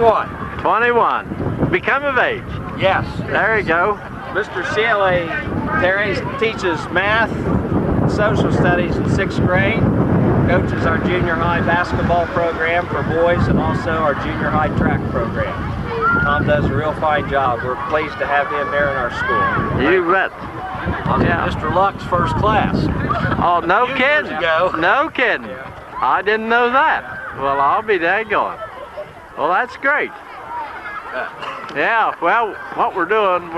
21. 21. Become of age. Yes. There you go. Mr. Shealy, Terry, teaches math, social studies in 6th grade, coaches our junior high basketball program for boys and also our junior high track program. Tom does a real fine job. We're pleased to have him here in our school. You bet. Yeah. Mr. Luck's first class. Oh, no kidding. Ago. No kidding. Yeah. I didn't know that. Well, I'll be daggone. Well, that's great. Yeah, well, what we're doing,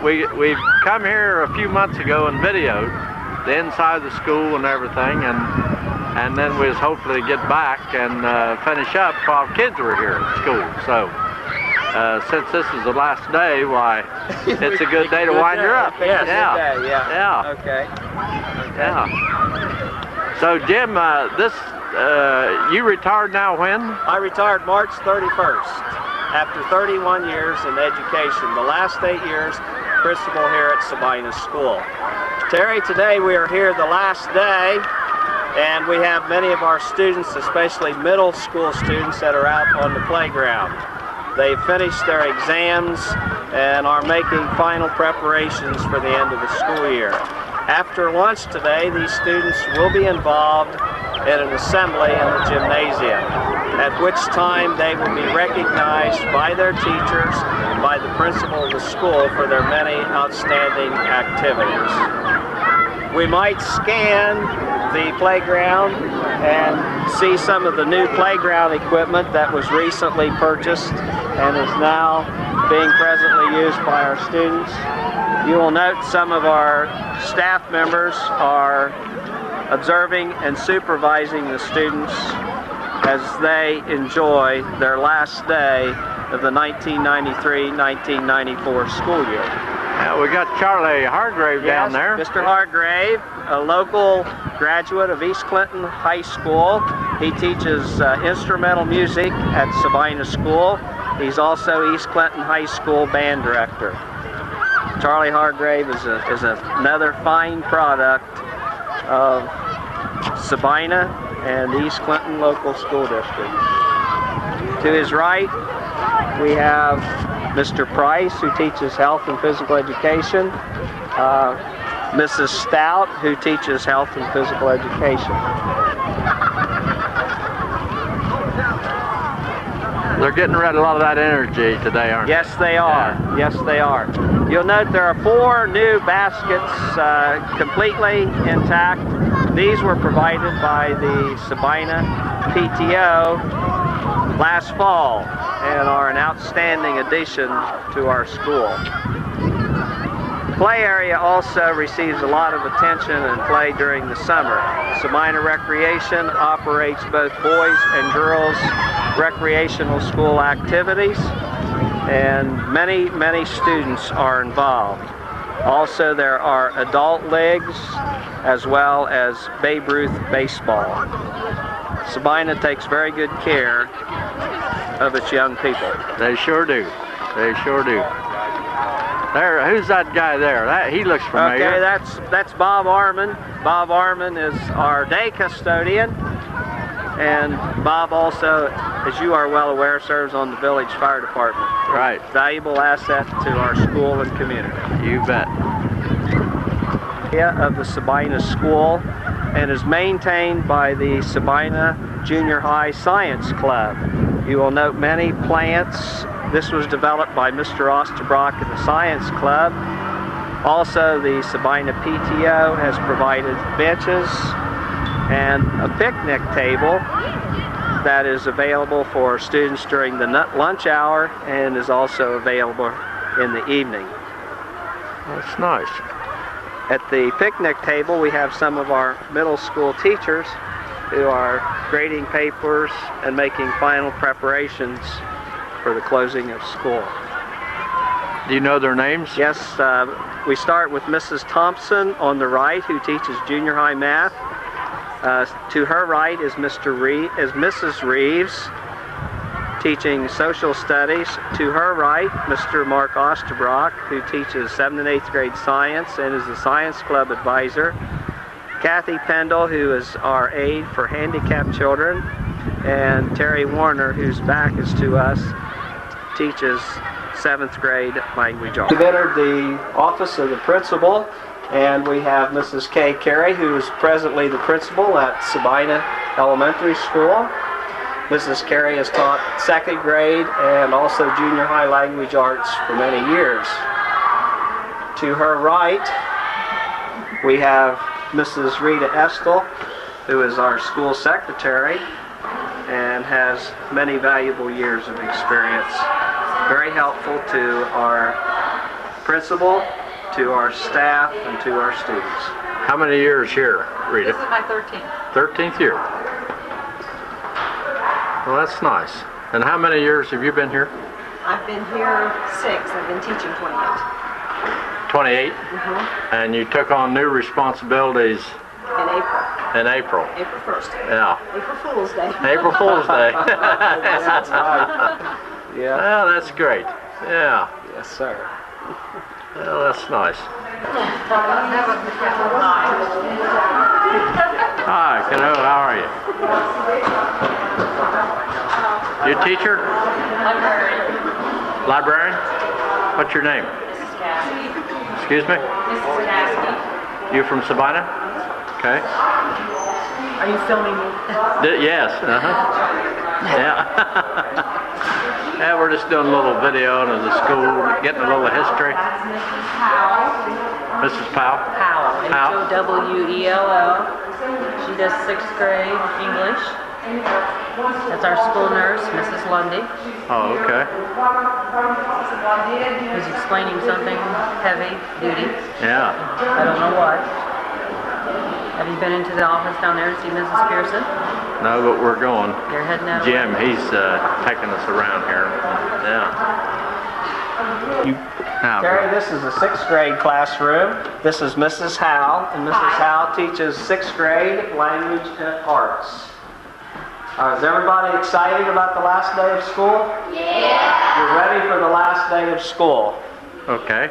we've come here a few months ago and videoed the inside of the school and everything, and then we was hopefully get back and finish up while kids were here at school. So since this is the last day, why, it's a good day to wind her up. Yes, Yeah. Good day, yeah. Yeah. Okay. Yeah. So Jim, you retired now when? I retired March 31st after 31 years in education. The last 8 years, principal here at Sabina School. Terry, today we are here the last day, and we have many of our students, especially middle school students, that are out on the playground. They've finished their exams and are making final preparations for the end of the school year. After lunch today, these students will be involved in an assembly in the gymnasium, at which time they will be recognized by their teachers and by the principal of the school for their many outstanding activities. We might scan the playground and see some of the new playground equipment that was recently purchased and is now being presently used by our students. You will note some of our staff members are observing and supervising the students as they enjoy their last day of the 1993-1994 school year. Yeah, we got Charlie Hargrave down there. Mr. Hargrave, a local graduate of East Clinton High School. He teaches instrumental music at Sabina School. He's also East Clinton High School band director. Charlie Hargrave is another fine product of Sabina and the East Clinton local school district. To his right, we have Mr. Price, who teaches health and physical education, Mrs. Stout, who teaches health and physical education. They're getting rid of a lot of that energy today, aren't they? Yes, they are. Yeah. Yes, they are. You'll note there are 4 new baskets completely intact. These were provided by the Sabina PTO last fall and are an outstanding addition to our school. The play area also receives a lot of attention and play during the summer. Sabina Recreation operates both boys and girls recreational school activities, and many students are involved. Also, there are adult leagues as well as Babe Ruth baseball. Sabina takes very good care of its young people. They sure do. They sure do. There, who's that guy there? He looks familiar. Okay, that's Bob Arman. Bob Arman is our day custodian, and Bob also, as you are well aware, serves on the village fire department. Right. Valuable asset to our school and community. You bet. Of the Sabina School, and is maintained by the Sabina Junior High Science Club. You will note many plants. This was developed by Mr. Osterbrock at the Science Club. Also, the Sabina PTO has provided benches and a picnic table that is available for students during the lunch hour and is also available in the evening. That's nice. At the picnic table, we have some of our middle school teachers who are grading papers and making final preparations for the closing of school. Do you know their names? Yes, we start with Mrs. Thompson on the right, who teaches junior high math. To her right is Mrs. Reeves, teaching social studies. To her right, Mr. Mark Osterbrock, who teaches 7th and 8th grade science and is the science club advisor. Kathy Pendle, who is our aide for handicapped children, and Terry Warner, whose back is to us, teaches 7th grade language arts. We've entered the office of the principal, and we have Mrs. Kay Carey, who is presently the principal at Sabina Elementary School. Mrs. Carey has taught 2nd grade and also junior high language arts for many years. To her right, we have Mrs. Rita Estel, who is our school secretary and has many valuable years of experience. Very helpful to our principal, to our staff, and to our students. How many years here, Rita? This is my 13th. 13th year. Well, that's nice. And how many years have you been here? I've been here 6. I've been teaching 28. 28? And you took on new responsibilities In April. in April. April 1st. Yeah. April Fool's Day. April Fool's Day. That's right. Yeah. Yeah, that's great. Yeah. Yes, sir. Well, that's nice. Hi, kiddo. How are you? You a teacher? Librarian. Librarian? What's your name? Mrs. Cassidy. Excuse me? Mrs. Cassidy. You from Sabina? Okay. Are you filming me? Yes. Yeah. Yeah, we're just doing a little video of the school, getting a little history. That's Mrs. Powell. Mrs. Powell? Powell. Powell. H-O-W-E-L-L. She does 6th grade English. That's our school nurse, Mrs. Lundy, Oh, okay. who's explaining something heavy duty. Yeah. I don't know what. Have you been into the office down there to see Mrs. Pearson? No, but we're going. You're heading out. Jim, he's taking us around here. Yeah. Now, Terry, this is a 6th grade classroom. This is Mrs. Howe, and Mrs. Howe teaches 6th grade language and arts. Is everybody excited about the last day of school? Yeah! You're ready for the last day of school. okay.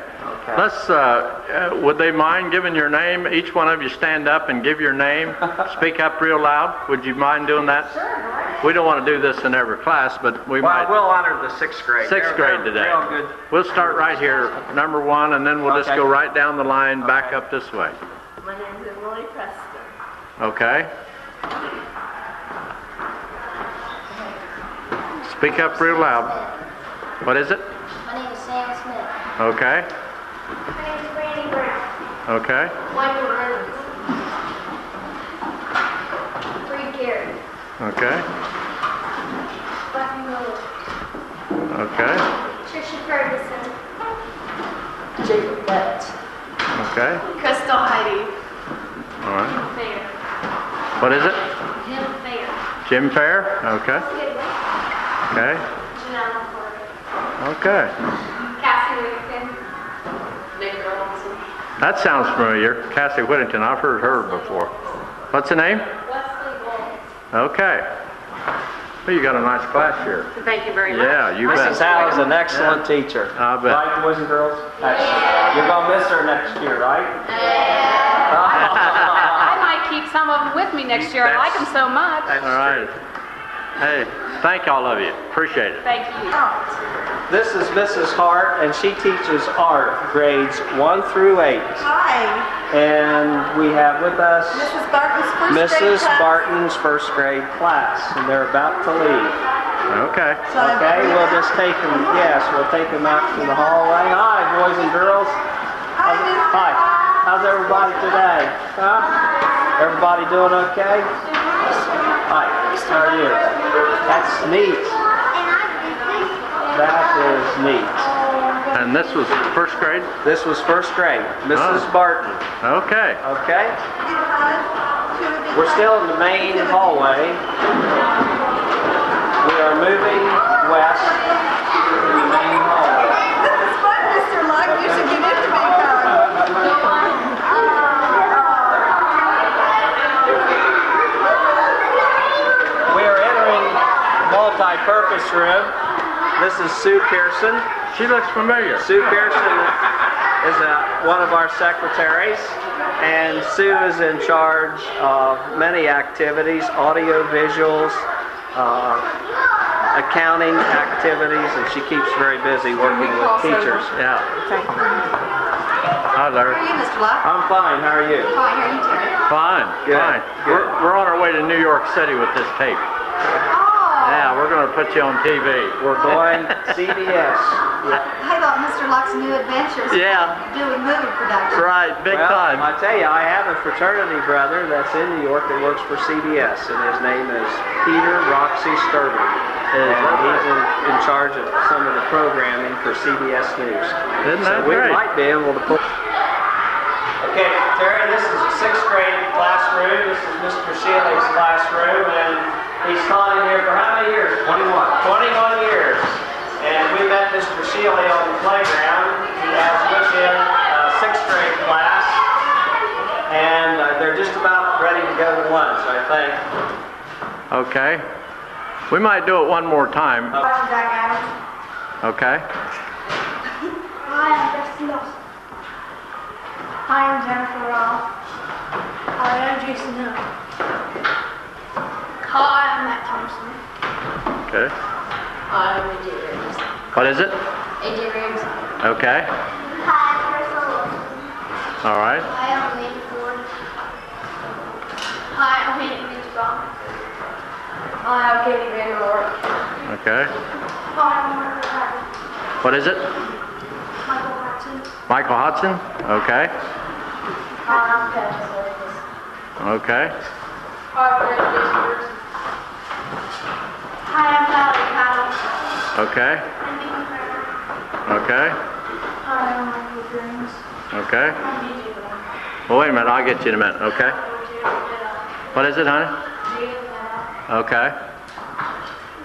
Let's, would they mind giving your name? Each one of you stand up and give your name. Speak up real loud. Would you mind doing that? Sure. We don't want to do this in every class, but we might. Well, we'll honor the 6th grade. 6th grade today. Real good. We'll start right here, number 1, and then we'll just go right down the line, back up this way. My name is Emily Preston. Okay. Speak up real loud. What is it? My name is Sam Smith. Okay. My name is Brandy Brown. Okay. Michael Rhodes. Reed Carey. Okay. Buffy Miller. Okay. Trisha Ferguson. Jacob Bett. Okay. Crystal Heidi. All right. Fair. What is it? Jim Fair. Jim Fair? Okay. Okay. Janelle Porter. Okay. Cassie Whittington. Nick Robinson. That sounds familiar. Cassie Whittington. I've heard her before. What's the name? Wesley Bowles. Okay. Well, you got a nice class here. Thank you very much. Yeah, you bet. Mrs. Howe is an excellent teacher. I bet. Right, boys and girls? Excellent. You're going to miss her next year, right? I might keep some of them with me next year. I like them so much. That's All right. true. Hey, thank all of you. Appreciate it. Thank you. This is Mrs. Hart, and she teaches art, grades 1 through 8. Hi, And we have with us Mrs. Barton's first grade Mrs. class. Barton's 1st grade class, and they're about to leave. Okay. So I'm Okay, very we'll just take them, yes, we'll take them out to the hallway. Hi, boys and girls. Hi, Mr. Hi. How's everybody today? Huh? Everybody doing okay? Hi, how are you? That's neat. That is neat. And this was 1st grade? This was 1st grade, Mrs. Oh. Barton. Okay. Okay? We're still in the main hallway. We are moving west to the main hallway. This is fun, Mr. Luck. You should get into VCon. We are entering multi-purpose room. This is Sue Pearson. She looks familiar. Sue Pearson is one of our secretaries, and Sue is in charge of many activities, audio visuals, accounting activities, and she keeps very busy working with teachers. Yeah. Hi, Larry. How are you, Mr. Locke? I'm fine. How are you? Fine. How are you, Terry? Fine. Good, Fine. good. We're on our way to New York City with this tape. Oh. Yeah, we're going to put you on TV. We're going CBS. I thought Mr. Locke's new adventures. Yeah. Doing movie production. Right, big Well, time. I tell you, I have a fraternity brother that's in New York that works for CBS, and his name is Peter Roxy Sturber. And he's in charge of some of the programming for CBS News. Isn't that We great? might be able to put... Okay, Terry, this is a 6th grade classroom. This is Mr. Shealy's classroom, and he's taught in here for how many years? 21. 21 years. And we met Mr. Shealy on the playground. He has with him a 6th grade class, and they're just about ready to go to lunch, I think. Okay. We might do it one more time. Okay. Hi, I'm Justin Dawson. Hi, I'm Jennifer Ross. Hi, I'm Jason Hill. Hi, I'm Matt Thompson. Okay. Hi, I'm AJ Riggs. What is it? AJ Riggs. Okay. Hi, I'm Crystal Wilson. All right. Hi, I'm Lady Ford. Hi, I'm Hayden Minchbaum. Hi, I'm Katie Vanderloor. Okay. Hi, I'm Michael Patton. What is it? Michael Patton. Michael Hudson? Okay. Hi, I'm Kevin Service. Okay. Hi, I'm Brandon Discord. Hi, I'm Valerie Powell. Okay. I'm Nikki Turner. Okay. Hi, I'm Michael Dreams. Okay. I'm DJ Brown. Well, wait a minute. I'll get you in a minute. Okay. What is it, honey? Okay.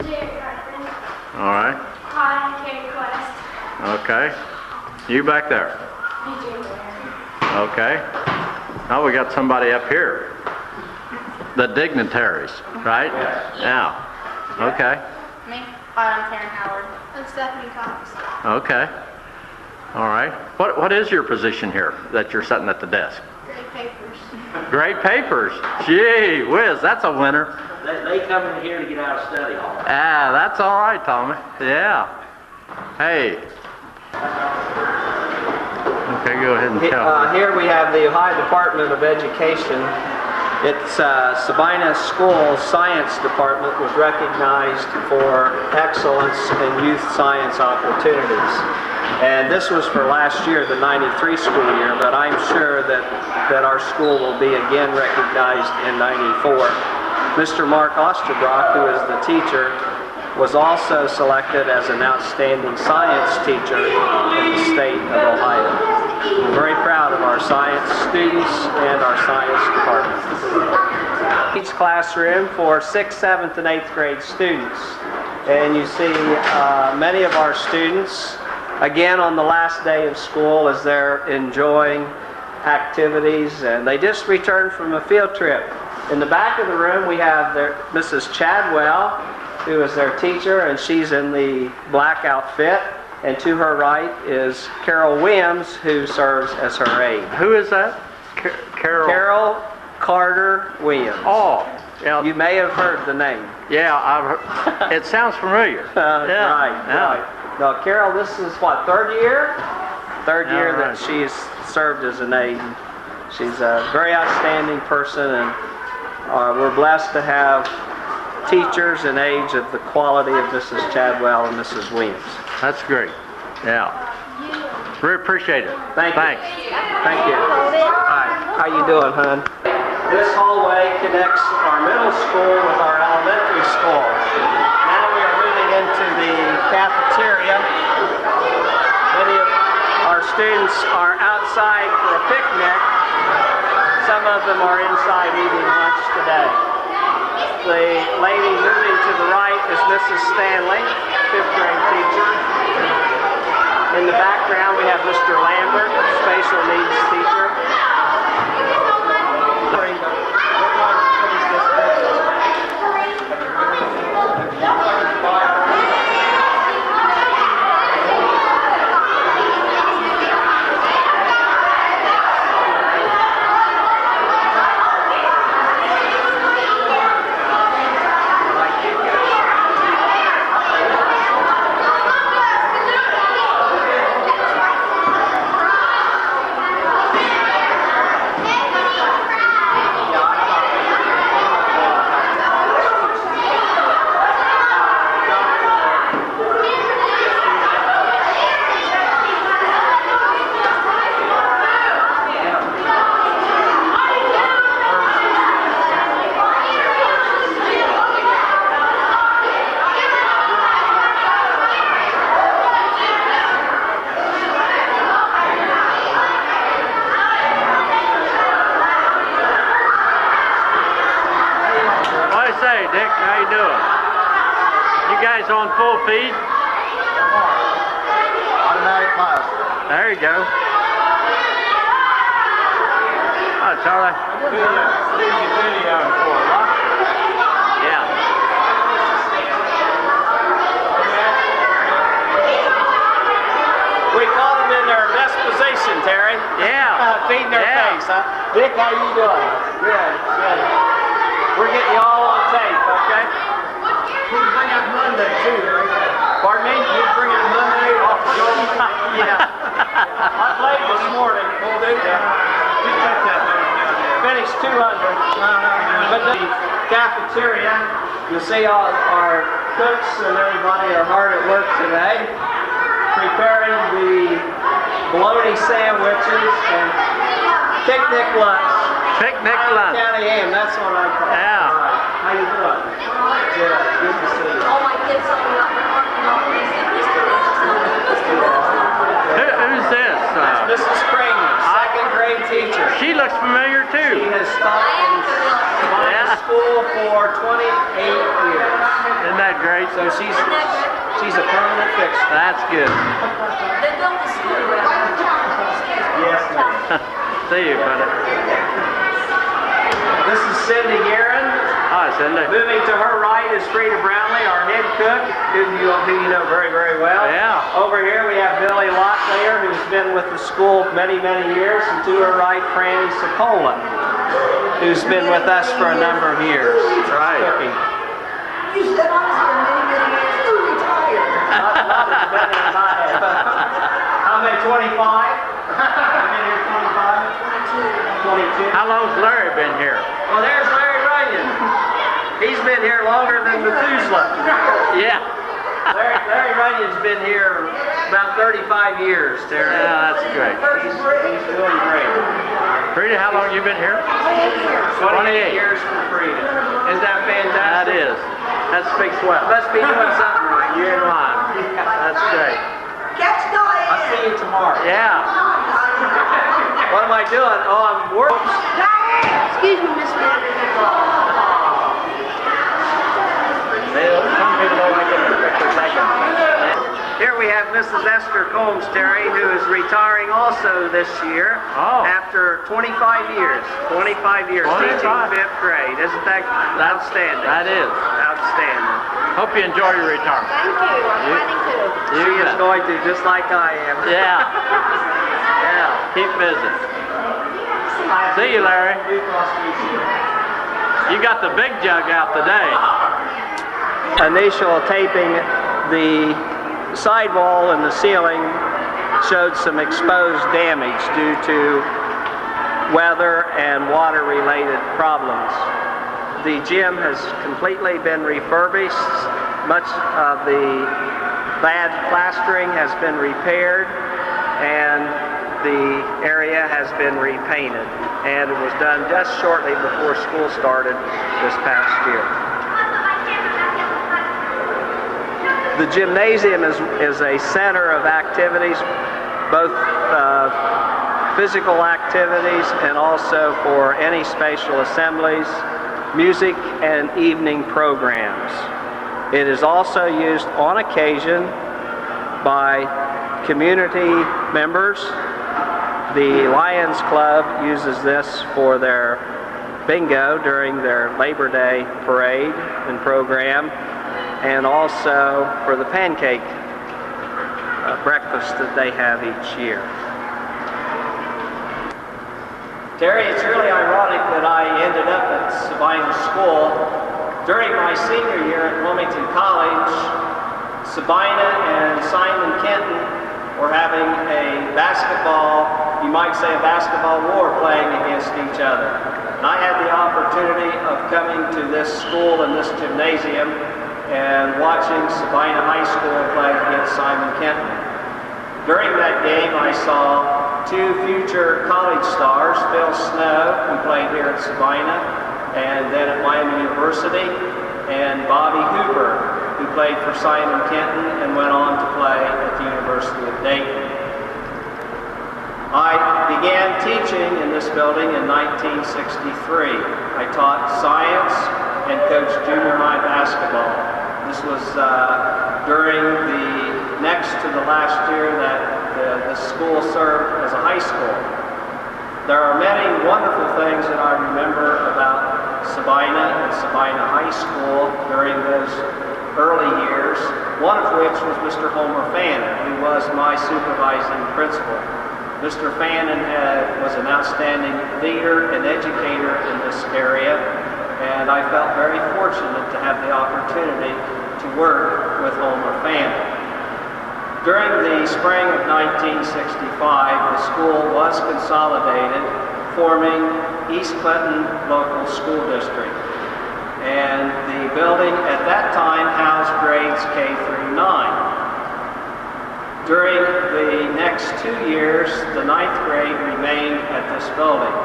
Jared Carpenter. All right. Hi, I'm Carrie Quest. Okay. You back there. DJ Blair. Okay. Now we got somebody up here. The dignitaries, right? Yeah. Okay. Me? Hi, I'm Karen Howard. I'm Stephanie Cox. Okay. All right. What is your position here that you're sitting at the desk? Great papers. Great papers. Gee whiz, that's a winner. They come in here to get out of study hall. Ah, that's all right, Tommy. Yeah. Hey. Okay, go ahead and tell. Here we have the Ohio Department of Education. Its Sabina School Science Department was recognized for excellence in youth science opportunities. And this was for last year, the 93 school year, but I'm sure that our school will be again recognized in 94. Mr. Mark Osterbrock, who is the teacher, was also selected as an outstanding science teacher in the state of Ohio. We're very proud of our science students and our science department. Each classroom for 6th, 7th, and 8th grade students. And you see many of our students, again on the last day of school, as they're enjoying activities, and they just returned from a field trip. In the back of the room we have Mrs. Chadwell, who is their teacher, and she's in the black outfit. And to her right is Carol Williams, who serves as her aide. Who is that? Carol? Carol Carter Williams. Oh, yeah. You may have heard the name. Yeah, I've heard. It sounds familiar. Yeah. Right. Now, Carol, this is what, third year? Third year right. that she's served as an aide. She's a very outstanding person, and we're blessed to have teachers and aides of the quality of Mrs. Chadwell and Mrs. Williams. That's great. Yeah. We appreciate it. Thank you. Thanks. Thank you. Hi. How you doing, hon? This hallway connects our middle school with our elementary school. Now we are moving into the cafeteria. Many of our students are outside for a picnic. Some of them are inside eating lunch today. The lady moving to the right is Mrs. Stanley, 5th grade teacher. In the background we have Mr. Lambert, special needs teacher. guys on full feed? Automatic pilot. There you go. Oh, Charlie. Yeah. We caught them in their best position, Terry. Yeah. Feeding their Yeah. face, huh? Vic, how you doing? Good, good. We're getting you all on tape, okay? You can bring out Monday too, right? Pardon me? You can bring it Monday off the show. Yeah. I played this morning. Well, dude, Finished 200. But the cafeteria, you see all our cooks and everybody are hard at work today, preparing the bologna sandwiches and picnic lunch. Picnic lunch. County ham, that's what I call it. Yeah. All right. How you doing? Good. Good to see you. All my kids are up in the parking lot. They said, Mr. Nelson, Mr. Nelson. Who's this? Mrs. Kramer, second grade teacher. She looks familiar She too. has taught in Sabina Yeah. School for 28 years. Isn't that great? So she's a permanent fixture. That's good. They built the school around. Yes, ma'am. See you, buddy. This is Cindy Guerin. Hi, Cindy. Moving to her right is Frida Brownlee, our head cook, who you know very, very well. Yeah. Over here we have Billy Locklear, who's been with the school many, many years. And to her right, Franny Sokola, who's been with us for a number of years. Right. Cooking. You said I was here many years. You retired. Not as many as I have. How many? 25? I've been here 25? 22. How long's Larry been here? Well, there's Larry Runyon. He's been here longer than Methuselah. Yeah. Larry Runyon's been here about 35 years, Terry. Yeah, that's great. He's doing great. Frida, how long you been here? 28 years for Frida. Isn't that That fantastic? is. That speaks well. Must be doing something right. You're in line. That's great. Catch Diane. I'll see you tomorrow. Yeah. What am I doing? Oh, I'm working. Excuse me, Miss Some people don't like it picture taken. Here we have Mrs. Esther Combs, Terry, who is retiring also this year after 25 years. 25 years 25. teaching 5th grade. Isn't that outstanding? That is. Outstanding. Hope you enjoy your retirement. Thank you. I'm planning to. She is bet. going to, just like I am. Yeah. Yeah. Keep busy. See you, Larry. You got the big jug out today. Initial taping, the sidewall and the ceiling showed some exposed damage due to weather and water related problems. The gym has completely been refurbished. Much of the bad plastering has been repaired and the area has been repainted, and it was done just shortly before school started this past year. The gymnasium is a center of activities, both physical activities and also for any special assemblies, music, and evening programs. It is also used on occasion by community members. The Lions Club uses this for their bingo during their Labor Day parade and program, and also for the pancake breakfast that they have each year. Terry, it's really ironic that I ended up at Sabina School. During my senior year at Wilmington College, Sabina and Simon Kenton were having a basketball, you might say a basketball war, playing against each other. And I had the opportunity of coming to this school and this gymnasium and watching Sabina High School play against Simon Kenton. During that game, I saw two future college stars, Phil Snow, who played here at Sabina, and then at Miami University, and Bobby Hooper, who played for Simon Kenton and went on to play at the University of Dayton. I began teaching in this building in 1963. I taught science and coached junior high basketball. This was during the next to the last year that the school served as a high school. There are many wonderful things that I remember about Sabina and Sabina High School during those early years, one of which was Mr. Homer Fannin, who was my supervising principal. Mr. Fannin was an outstanding leader and educator in this area, and I felt very fortunate to have the opportunity to work with Homer Fannin. During the spring of 1965, the school was consolidated, forming East Clinton Local School District. And the building at that time housed grades K through 9. During the next 2 years, the 9th grade remained at this building.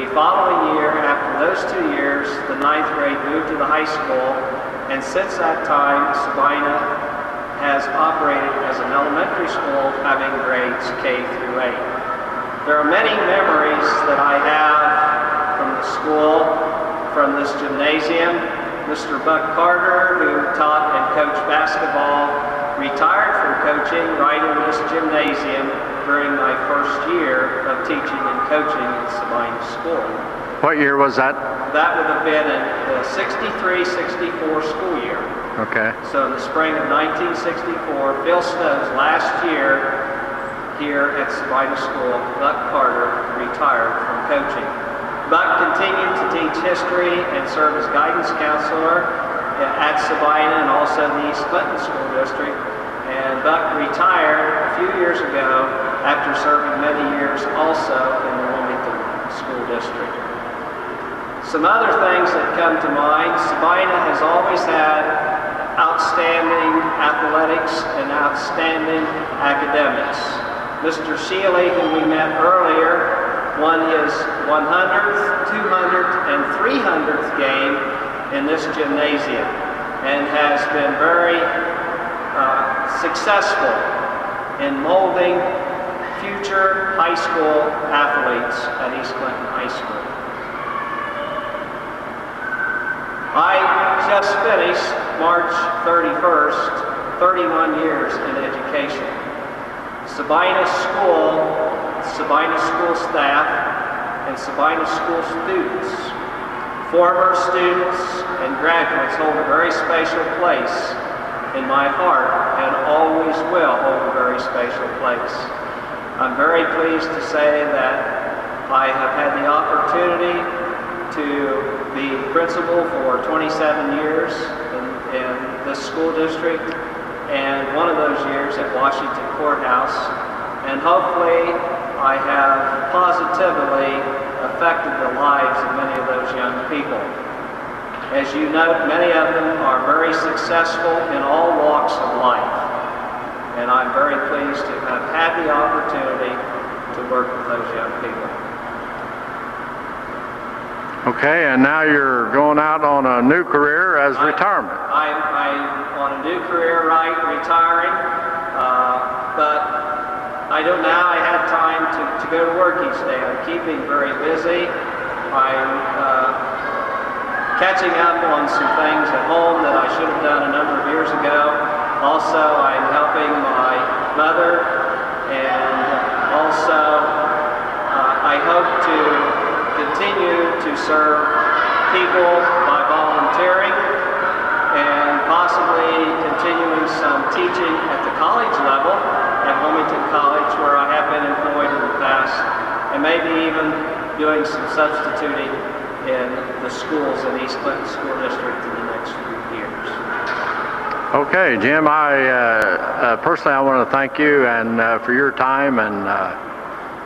The following year, after those 2 years, the 9th grade moved to the high school, and since that time, Sabina has operated as an elementary school, having grades K through 8. There are many memories that I have from the school, from this gymnasium. Mr. Buck Carter, who taught and coached basketball, retired from coaching right in this gymnasium during my first year of teaching and coaching at Sabina School. What year was that? That would have been in the 63-64 school year. Okay. So in the spring of 1964, Phil Snow's last year here at Sabina School, Buck Carter retired from coaching. Buck continued to teach history and serve as guidance counselor at Sabina and also the East Clinton School District. And Buck retired a few years ago after serving many years also in the Wilmington School District. Some other things that come to mind: Sabina has always had outstanding athletics and outstanding academics. Mr. Shealy, who we met earlier, won his 100th, 200th, and 300th game in this gymnasium and has been very successful in molding future high school athletes at East Clinton High School. I just finished March 31st, 31 years in education. Sabina School staff, and Sabina School students, former students and graduates hold a very special place in my heart and always will hold a very special place. I'm very pleased to say that I have had the opportunity to be principal for 27 years in this school district, and one of those years at Washington Courthouse, and hopefully I have positively affected the lives of many of those young people. As you note, many of them are very successful in all walks of life, and I'm very pleased to have had the opportunity to work with those young people. Okay, and now you're going out on a new career as retirement. I'm on a new career, retiring, but now I have time to go to work each day. I'm keeping very busy. I'm catching up on some things at home that I should have done a number of years ago. Also, I'm helping my mother, and also I hope to continue to serve people by volunteering and possibly continuing some teaching at the college level at Wilmington College, where I have been employed in the past, and maybe even doing some substituting in the schools in East Clinton School District in the next few years. Okay, Jim, personally I want to thank you and for your time and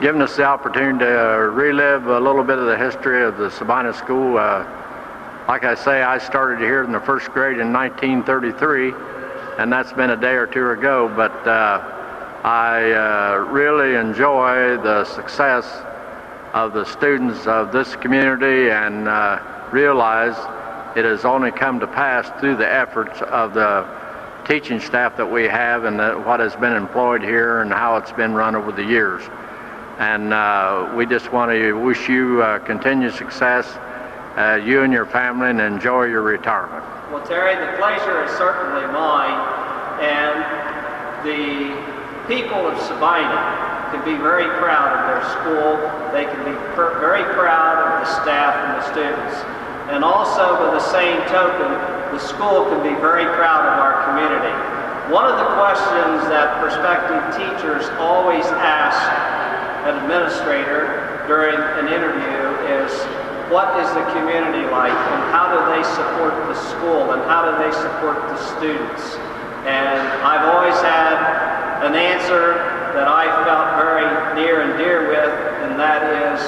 giving us the opportunity to relive a little bit of the history of the Sabina School. Like I say, I started here in the first grade in 1933, and that's been a day or two ago, but I really enjoy the success of the students of this community and realize it has only come to pass through the efforts of the teaching staff that we have and what has been employed here and how it's been run over the years. And we just want to wish you continued success, you and your family, and enjoy your retirement. Well, Terry, the pleasure is certainly mine. And the people of Sabina can be very proud of their school. They can be very proud of the staff and the students. And also, by the same token, the school can be very proud of our community. One of the questions that prospective teachers always ask an administrator during an interview is, what is the community like, and how do they support the school, and how do they support the students? And I've always had an answer that I felt very near and dear with, and that is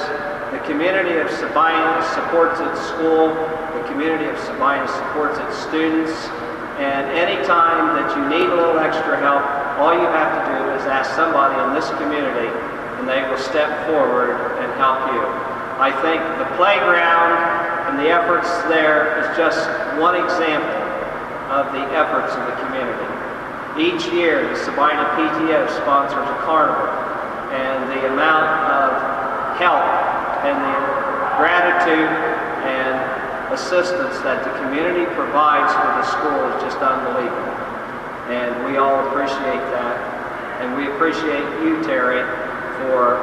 the community of Sabina supports its school, the community of Sabina supports its students, and any time that you need a little extra help, all you have to do is ask somebody in this community, and they will step forward and help you. I think the playground and the efforts there is just one example of the efforts of the community. Each year, the Sabina PTO sponsors a carnival, and the amount of help and the gratitude and assistance that the community provides for the school is just unbelievable. And we all appreciate that. And we appreciate you, Terry, for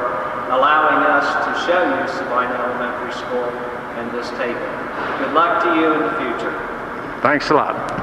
allowing us to show you Sabina Elementary School and this table. Good luck to you in the future. Thanks a lot.